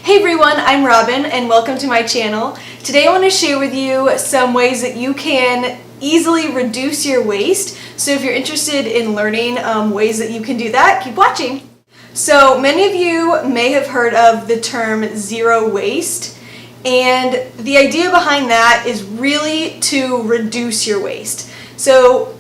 Hey everyone, I'm Robyn and welcome to my channel. Today I want to share with you some ways that you can easily reduce your waste. So if you're interested in learning ways that you can do that, keep watching. So many of you may have heard of the term zero waste, and the idea behind that is really to reduce your waste. So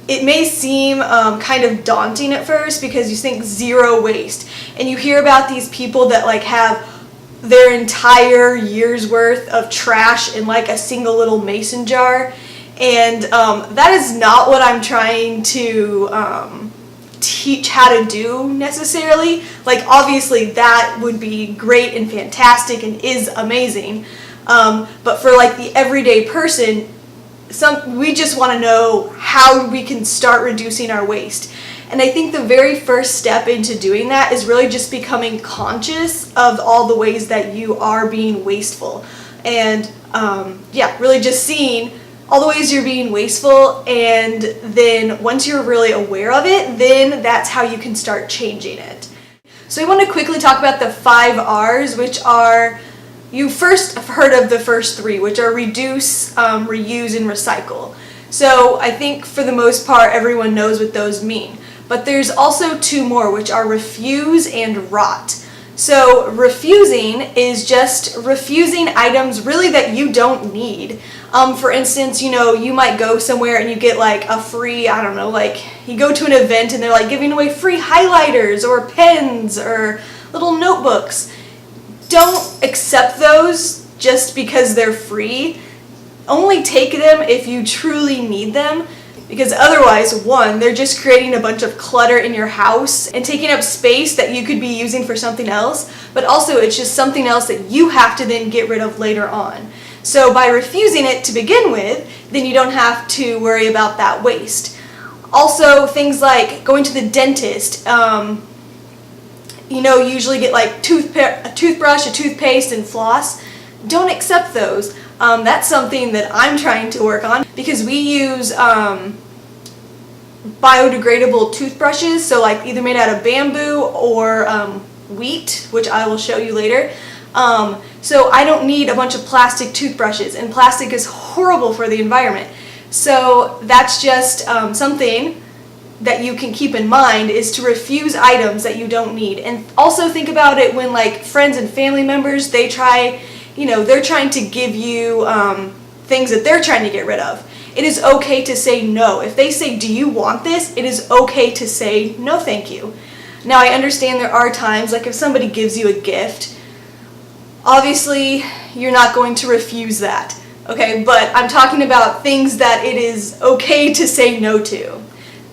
it may seem kind of daunting at first because you think zero waste, and you hear about these people that like have their entire year's worth of trash in like a single little mason jar, and that is not what I'm trying to teach how to do necessarily. Like obviously that would be great and fantastic and is amazing, but for like the everyday person, we just want to know how we can start reducing our waste. And I think the very first step into doing that is really just becoming conscious of all the ways that you are being wasteful. And really just seeing all the ways you're being wasteful, and then once you're really aware of it, then that's how you can start changing it. So I want to quickly talk about the 5 R's, which are, you first have heard of the first 3, which are reduce, reuse, and recycle. So I think for the most part everyone knows what those mean. But there's also 2 more, which are refuse and rot. So refusing is just refusing items really that you don't need. For instance, you might go somewhere and you get like a free, I don't know, like you go to an event and they're like giving away free highlighters or pens or little notebooks. Don't accept those just because they're free. Only take them if you truly need them. Because otherwise, 1, they're just creating a bunch of clutter in your house and taking up space that you could be using for something else, but also it's just something else that you have to then get rid of later on. So by refusing it to begin with, then you don't have to worry about that waste. Also, things like going to the dentist, you usually get like a toothbrush, a toothpaste, and floss. Don't accept those. That's something that I'm trying to work on, because we use biodegradable toothbrushes, so like either made out of bamboo or wheat, which I will show you later. So I don't need a bunch of plastic toothbrushes, and plastic is horrible for the environment. So that's just something that you can keep in mind, is to refuse items that you don't need. And also think about it when like friends and family members, they're trying to give you things that they're trying to get rid of. It is okay to say no. If they say, do you want this? It is okay to say no, thank you. Now I understand there are times, like if somebody gives you a gift, obviously you're not going to refuse that, okay? But I'm talking about things that it is okay to say no to.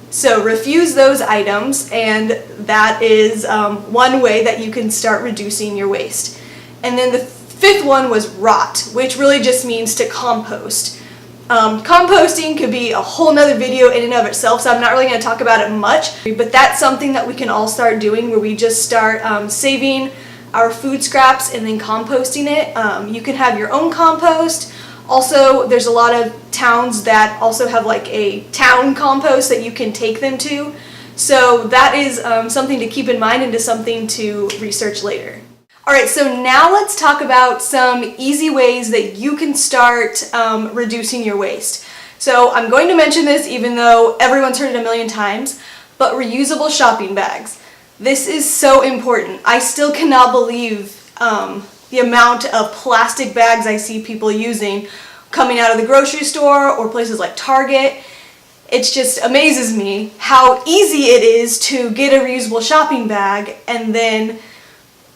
So refuse those items, and that is one way that you can start reducing your waste. And then the 5th one was rot, which really just means to compost. Composting could be a whole nother video in and of itself, so I'm not really going to talk about it much, but that's something that we can all start doing, where we just start saving our food scraps and then composting it. You can have your own compost. Also, there's a lot of towns that also have like a town compost that you can take them to. So that is something to keep in mind, and to something to research later. Alright, so now let's talk about some easy ways that you can start reducing your waste. So I'm going to mention this even though everyone's heard it a million times, but reusable shopping bags. This is so important. I still cannot believe the amount of plastic bags I see people using coming out of the grocery store or places like Target. It just amazes me how easy it is to get a reusable shopping bag and then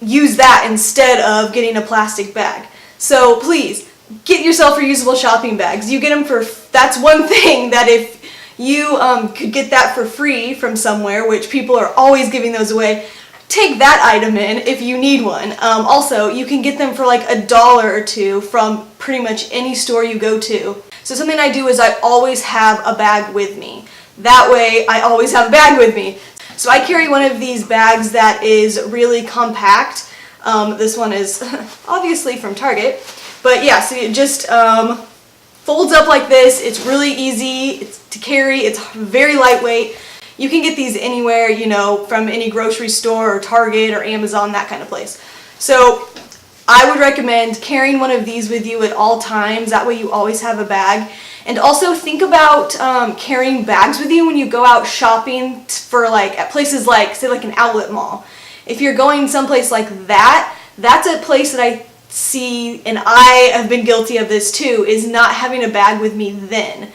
use that instead of getting a plastic bag. So please, get yourself reusable shopping bags. You get them that's one thing that if you could get that for free from somewhere, which people are always giving those away, take that item in if you need one. Also, you can get them for like $1 or $2 from pretty much any store you go to. So something I do is I always have a bag with me. That way I always have a bag with me. So I carry one of these bags that is really compact. This one is obviously from Target, but yeah, so it just folds up like this. It's really easy to carry. It's very lightweight. You can get these anywhere, from any grocery store or Target or Amazon, that kind of place. So would recommend carrying one of these with you at all times. That way you always have a bag. And also think about carrying bags with you when you go out shopping for like at places like, say, like an outlet mall. If you're going someplace like that, that's a place that I see, and I have been guilty of this too, is not having a bag with me then.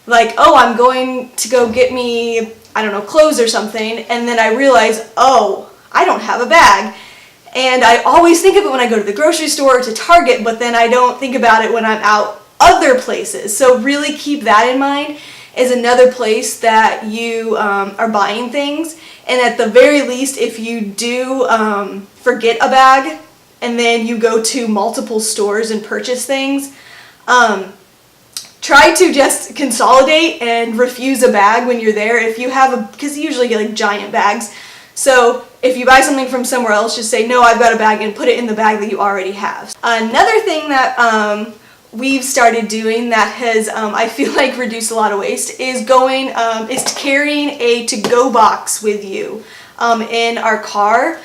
Like, oh, I'm going to go get me, I don't know, clothes or something, and then I realize, oh, I don't have a bag. And I always think of it when I go to the grocery store or to Target, but then I don't think about it when I'm out other places. So really keep that in mind as another place that you are buying things. And at the very least, if you do forget a bag and then you go to multiple stores and purchase things, try to just consolidate and refuse a bag when you're there. If you have because you usually get like giant bags. So if you buy something from somewhere else, just say, no, I've got a bag, and put it in the bag that you already have. Another thing that we've started doing that has, I feel like, reduced a lot of waste is carrying a to-go box with you in our car.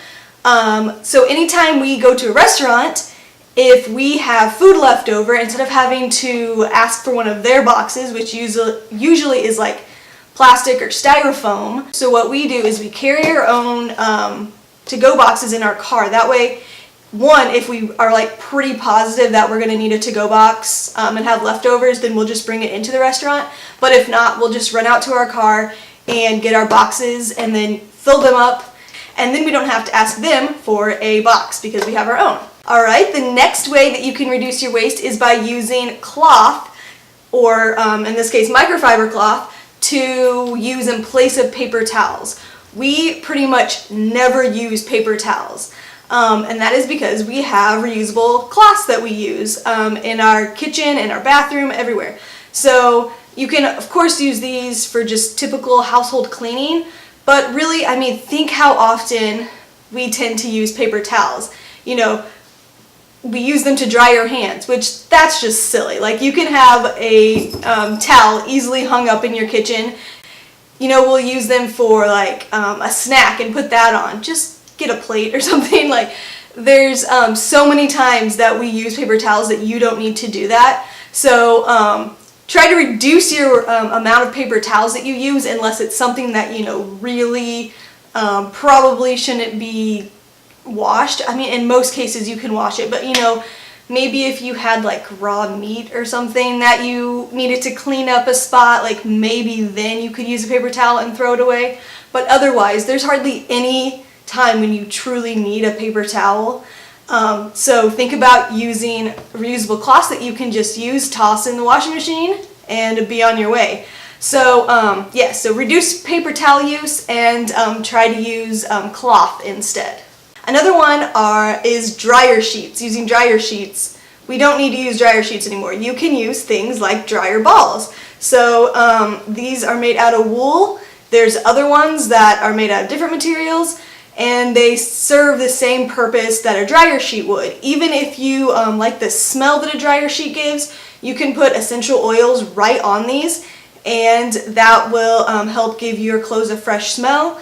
So anytime we go to a restaurant, if we have food left over, instead of having to ask for one of their boxes, which usually is like plastic or styrofoam, so what we do is we carry our own to-go boxes in our car. That way, one, if we are like pretty positive that we're going to need a to-go box and have leftovers, then we'll just bring it into the restaurant. But if not, we'll just run out to our car and get our boxes and then fill them up, and then we don't have to ask them for a box because we have our own. Alright, the next way that you can reduce your waste is by using cloth, or in this case microfiber cloth, to use in place of paper towels. We pretty much never use paper towels. And that is because we have reusable cloths that we use in our kitchen, in our bathroom, everywhere. So you can, of course, use these for just typical household cleaning, but really, I mean, think how often we tend to use paper towels. You know, we use them to dry your hands, which that's just silly. Like, you can have a towel easily hung up in your kitchen. You know, we'll use them for like a snack and put that on. Just get a plate or something. Like, there's so many times that we use paper towels that you don't need to do that. So try to reduce your amount of paper towels that you use, unless it's something that, you know, really probably shouldn't be washed. I mean, in most cases you can wash it, but you know, maybe if you had like raw meat or something that you needed to clean up a spot, like maybe then you could use a paper towel and throw it away. But otherwise, there's hardly any time when you truly need a paper towel. So think about using reusable cloths that you can just use, toss in the washing machine, and be on your way. So yeah, so reduce paper towel use and try to use cloth instead. Another one is dryer sheets, using dryer sheets. We don't need to use dryer sheets anymore. You can use things like dryer balls. So these are made out of wool. There's other ones that are made out of different materials, and they serve the same purpose that a dryer sheet would. Even if you like the smell that a dryer sheet gives, you can put essential oils right on these, and that will help give your clothes a fresh smell.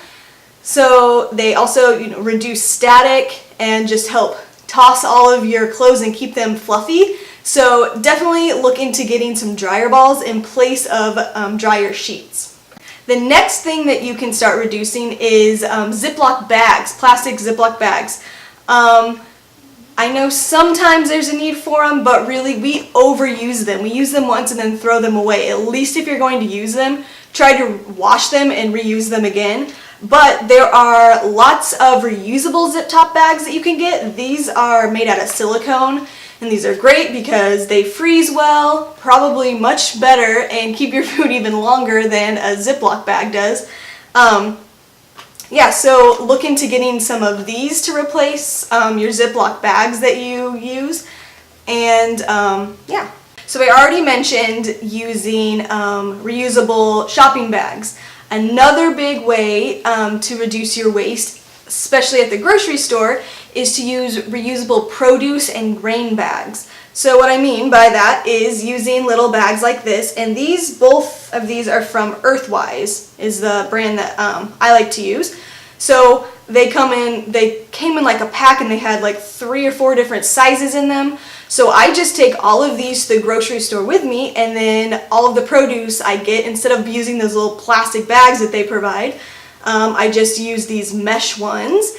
So they also, you know, reduce static and just help toss all of your clothes and keep them fluffy. So definitely look into getting some dryer balls in place of dryer sheets. The next thing that you can start reducing is Ziploc bags, plastic Ziploc bags. I know sometimes there's a need for them, but really we overuse them. We use them once and then throw them away. At least if you're going to use them, try to wash them and reuse them again. But there are lots of reusable zip top bags that you can get. These are made out of silicone, and these are great because they freeze well, probably much better, and keep your food even longer than a Ziploc bag does. Yeah, so look into getting some of these to replace your Ziploc bags that you use. And yeah, so I already mentioned using reusable shopping bags. Another big way to reduce your waste, especially at the grocery store, is to use reusable produce and grain bags. So what I mean by that is using little bags like this, and both of these are from Earthwise, is the brand that I like to use. So they came in like a pack, and they had like 3 or 4 different sizes in them. So I just take all of these to the grocery store with me, and then all of the produce I get, instead of using those little plastic bags that they provide, I just use these mesh ones.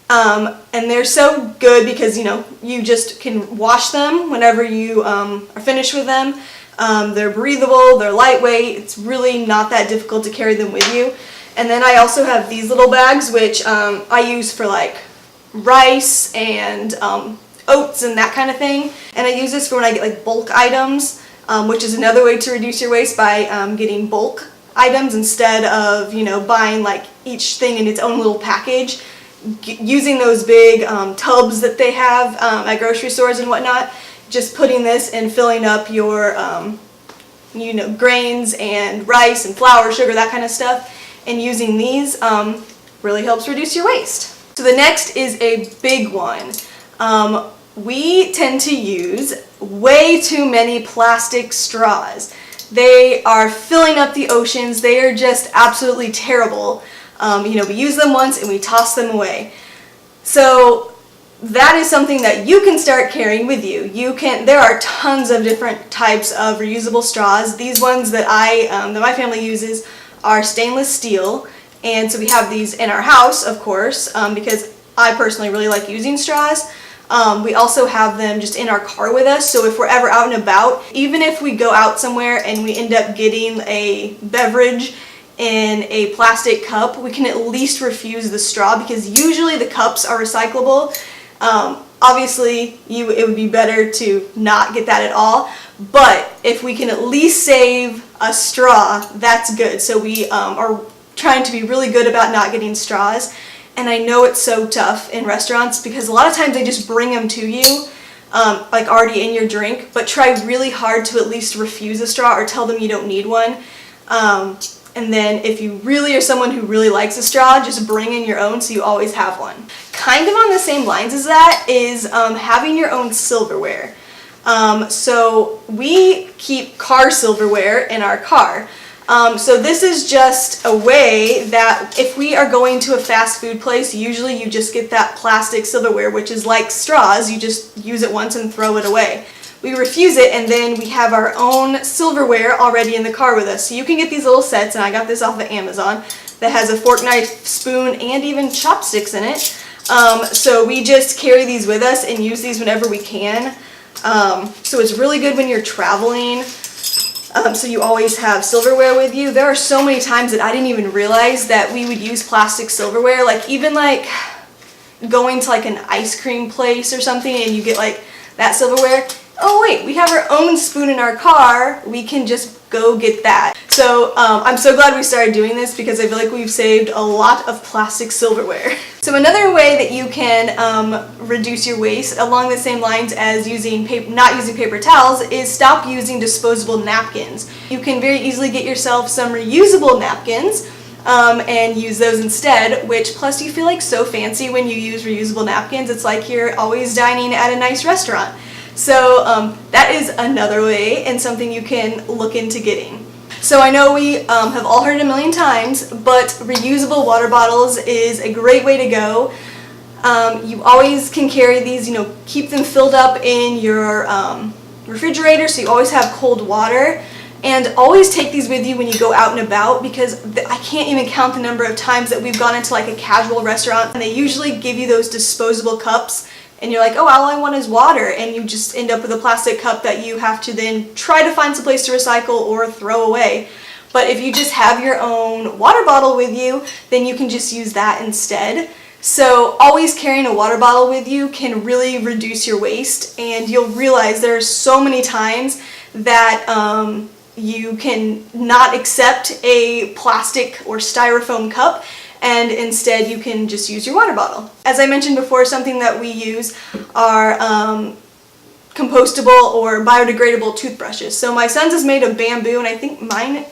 And they're so good because, you know, you just can wash them whenever you are finished with them. They're breathable, they're lightweight, it's really not that difficult to carry them with you. And then I also have these little bags, which I use for like rice and oats and that kind of thing. And I use this for when I get like bulk items, which is another way to reduce your waste, by getting bulk items instead of, you know, buying like each thing in its own little package. Using those big tubs that they have at grocery stores and whatnot, just putting this and filling up your you know, grains and rice and flour, sugar, that kind of stuff, and using these really helps reduce your waste. So the next is a big one. We tend to use way too many plastic straws. They are filling up the oceans. They are just absolutely terrible. You know, we use them once and we toss them away. So that is something that you can start carrying with you. There are tons of different types of reusable straws. These ones that that my family uses are stainless steel, and so we have these in our house, of course, because I personally really like using straws. We also have them just in our car with us, so if we're ever out and about, even if we go out somewhere and we end up getting a beverage in a plastic cup, we can at least refuse the straw, because usually the cups are recyclable. Obviously, it would be better to not get that at all, but if we can at least save a straw, that's good. So we are trying to be really good about not getting straws. And I know it's so tough in restaurants, because a lot of times they just bring them to you, like already in your drink, but try really hard to at least refuse a straw or tell them you don't need one. And then if you really are someone who really likes a straw, just bring in your own so you always have one. Kind of on the same lines as that is having your own silverware. So we keep car silverware in our car. So this is just a way that if we are going to a fast food place, usually you just get that plastic silverware, which is like straws. You just use it once and throw it away. We refuse it, and then we have our own silverware already in the car with us. So you can get these little sets, and I got this off of Amazon, that has a fork, knife, spoon, and even chopsticks in it. So we just carry these with us and use these whenever we can. So it's really good when you're traveling. So you always have silverware with you. There are so many times that I didn't even realize that we would use plastic silverware. Like even like going to like an ice cream place or something, and you get like that silverware. Oh wait, we have our own spoon in our car, we can just go get that. So I'm so glad we started doing this, because I feel like we've saved a lot of plastic silverware. So another way that you can reduce your waste along the same lines as not using paper towels is stop using disposable napkins. You can very easily get yourself some reusable napkins and use those instead, which plus you feel like so fancy when you use reusable napkins. It's like you're always dining at a nice restaurant. So that is another way and something you can look into getting. So I know we have all heard it a million times, but reusable water bottles is a great way to go. You always can carry these, you know, keep them filled up in your refrigerator so you always have cold water. And always take these with you when you go out and about, because I can't even count the number of times that we've gone into like a casual restaurant and they usually give you those disposable cups. And you're like, oh, all I want is water, and you just end up with a plastic cup that you have to then try to find some place to recycle or throw away. But if you just have your own water bottle with you, then you can just use that instead. So always carrying a water bottle with you can really reduce your waste, and you'll realize there are so many times that you can not accept a plastic or styrofoam cup, and instead you can just use your water bottle. As I mentioned before, something that we use are compostable or biodegradable toothbrushes. So my son's is made of bamboo, and I think my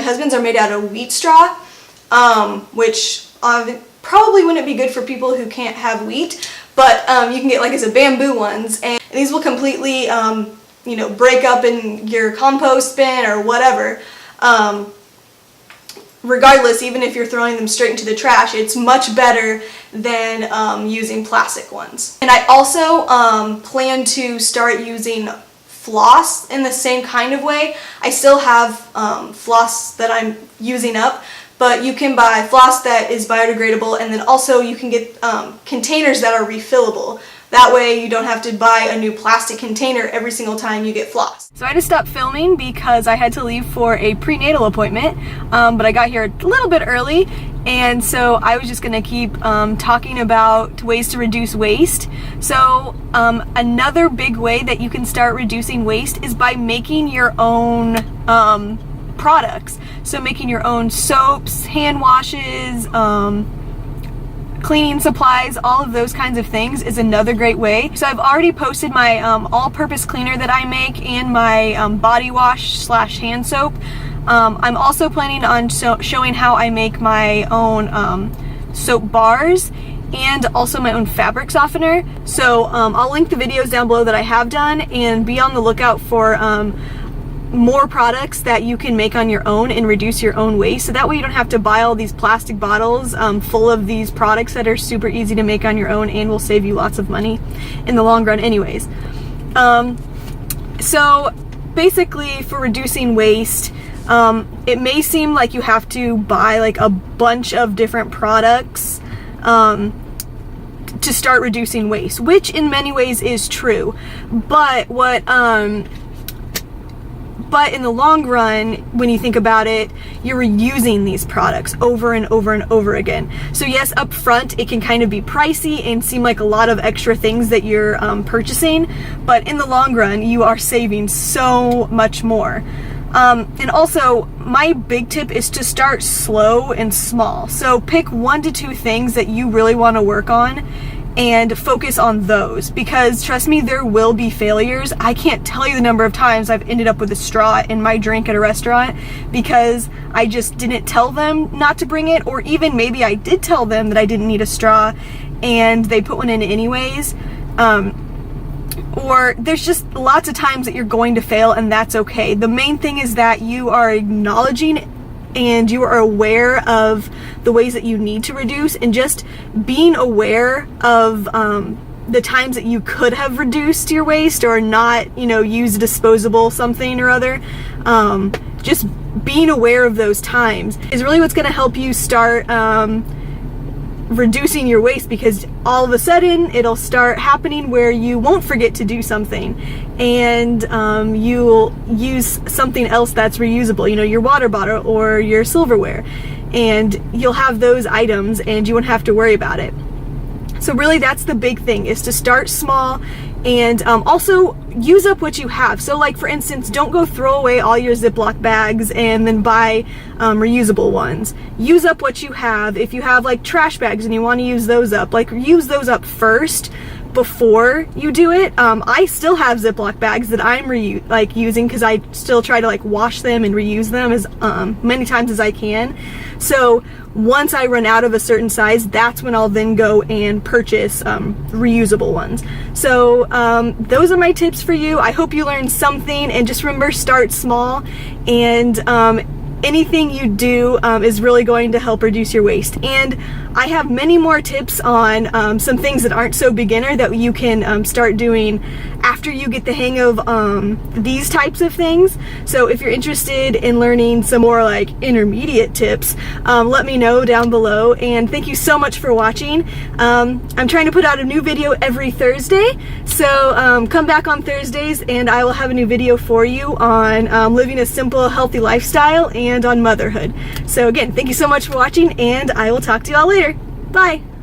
husband's are made out of wheat straw, which probably wouldn't be good for people who can't have wheat, but you can get, like I said, bamboo ones, and these will completely you know, break up in your compost bin or whatever. regardless, even if you're throwing them straight into the trash, it's much better than using plastic ones. And I also plan to start using floss in the same kind of way. I still have floss that I'm using up, but you can buy floss that is biodegradable, and then also you can get containers that are refillable. That way you don't have to buy a new plastic container every single time you get floss. So I had to stop filming because I had to leave for a prenatal appointment, but I got here a little bit early, and so I was just gonna keep talking about ways to reduce waste. So another big way that you can start reducing waste is by making your own products. So making your own soaps, hand washes, cleaning supplies, all of those kinds of things is another great way. So I've already posted my all-purpose cleaner that I make and my body wash / hand soap. I'm also planning on showing how I make my own soap bars and also my own fabric softener. So I'll link the videos down below that I have done, and be on the lookout for more products that you can make on your own and reduce your own waste, so that way you don't have to buy all these plastic bottles full of these products that are super easy to make on your own and will save you lots of money in the long run anyways. So basically, for reducing waste, it may seem like you have to buy like a bunch of different products to start reducing waste, which in many ways is true, but but in the long run, when you think about it, you're reusing these products over and over and over again. So yes, up front, it can kind of be pricey and seem like a lot of extra things that you're purchasing, but in the long run, you are saving so much more. And also, my big tip is to start slow and small. So pick 1 to 2 things that you really want to work on and focus on those, because trust me, there will be failures. I can't tell you the number of times I've ended up with a straw in my drink at a restaurant because I just didn't tell them not to bring it, or even maybe I did tell them that I didn't need a straw and they put one in anyways. Or there's just lots of times that you're going to fail, and that's okay. The main thing is that you are acknowledging and you are aware of the ways that you need to reduce, and just being aware of the times that you could have reduced your waste or not, you know, use disposable something or other. Just being aware of those times is really what's going to help you start reducing your waste, because all of a sudden it'll start happening where you won't forget to do something, and you'll use something else that's reusable, you know, your water bottle or your silverware, and you'll have those items and you won't have to worry about it. So really, that's the big thing, is to start small and also use up what you have. So like, for instance, don't go throw away all your Ziploc bags and then buy reusable ones. Use up what you have. If you have like trash bags and you want to use those up, like use those up first before you do it. I still have Ziploc bags that I'm using, because I still try to like wash them and reuse them as many times as I can. So once I run out of a certain size, that's when I'll then go and purchase reusable ones. So those are my tips for you. I hope you learned something, and just remember, start small, and anything you do is really going to help reduce your waste. And I have many more tips on some things that aren't so beginner that you can start doing after you get the hang of these types of things. So if you're interested in learning some more like intermediate tips, let me know down below. And thank you so much for watching. I'm trying to put out a new video every Thursday, so come back on Thursdays and I will have a new video for you on living a simple, healthy lifestyle and on motherhood. So again, thank you so much for watching, and I will talk to you all later. Bye!